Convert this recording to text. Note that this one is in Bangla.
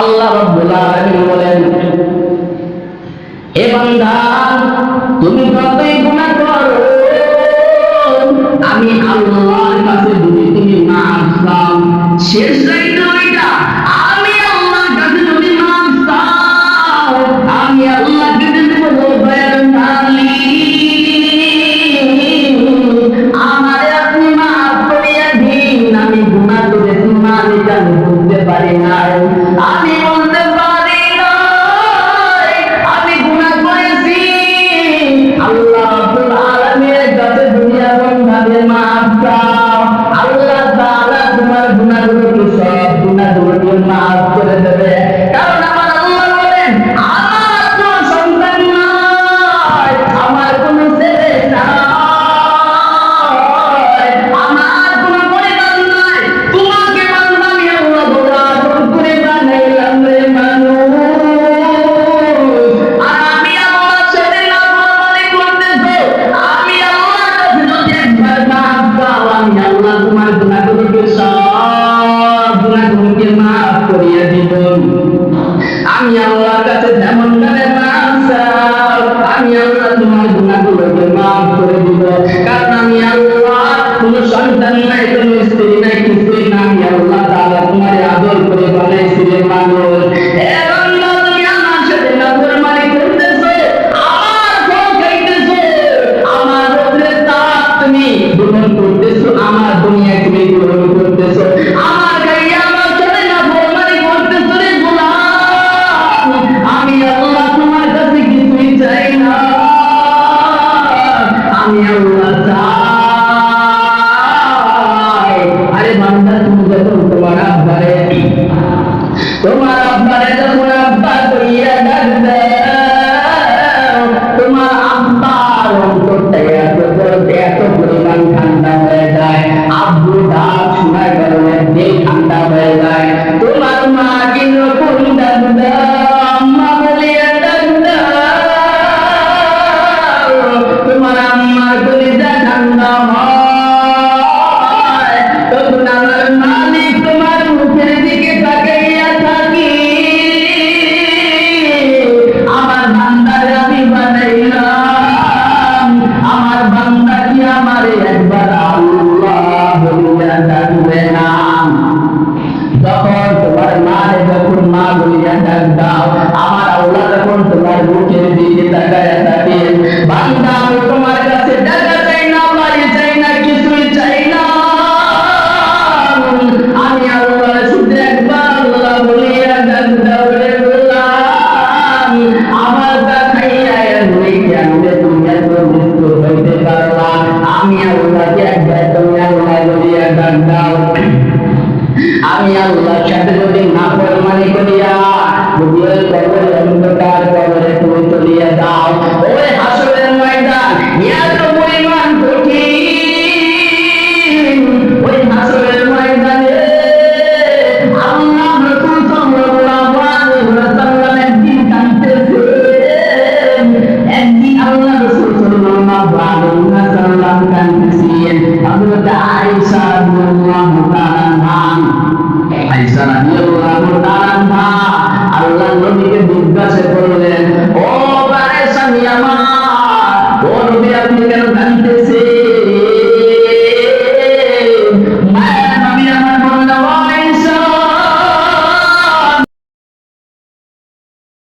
আল্লাহ রাব্বুল আলামিন বলেন, হে বান্দা, তুমি যতই গুনাহ করো, আমি আল্লাহর কাছে যদি তুমি মাফ চাও, শেষ চাইতে ওইটা, আমি আল্লাহর কাছে যদি মাফ চাও, আমি আল্লাহকে যদি বলবো দয়ার মালিক, আমারে আপনি মাফ করিয়া দিন, আমি গুনাহ করেছি মালিক, আমি বুঝতে পারি নাই, আমি বলতে পারি নাই, আমি গুনাহ করেছি। আল্লাহ রাব্বুল আলামিনের কাছে দুনিয়া বন্ধাকে মাফ চাও, আল্লাহ তাআলা তোমার গুনাহগুলোকে সব গুনাহগুলোকে মাফ করে দেবে। কারণ আমার আল্লাহ বলেন, আমার কোনো সন্তান নাই, আমার কোনো ছেলে নাই, আমার কোনো পরিবার নাই, তোমাকে বান্দা আমি আল্লাহ বড় আদর করে বানাইলাম রে মানুষ। আর আমি আল্লাহর সাথে নাফরমানি করতেছো, আমি আল্লাহর কাছে যদি একবার মাফ চাও, আমি আল্লাহ তোমার গুনাহগুলোকে সব গুনাহগুলোকে মাফ করিয়ে দিব। আমি আল্লাহর কাছে যেমন ভাবে মাফ চাও, আমি আল্লাহ তোমার গুনাহগুলোকে মাফ করে দিব। কারণ আমি আল্লাহ কোনো সন্তান নাই, কোনো স্ত্রী নাই, কিছুই না, আমি আল্লাহ তাআলা তোমার আদর করে বানাইছি রে মানুষ। হে বান্দা, তুমি আমার সাথে নাফরমানি করতেছো, আমার ফল খাইতেছো, আমার উপরে তাপ তুমি গ্রহণ করতেছো, আমার দুনিয়া তুমি গ্রহণ করতেছো, আমার গায়ে আমার সাথে নাফরমানি করতেছো রে গোলাম। আমি আল্লাহ তোমার কাছে কিছুই চাই না, আমি আল্লাহ চাই। আরে বান্দা, তুমি যখন তোমার আব্বারে যখন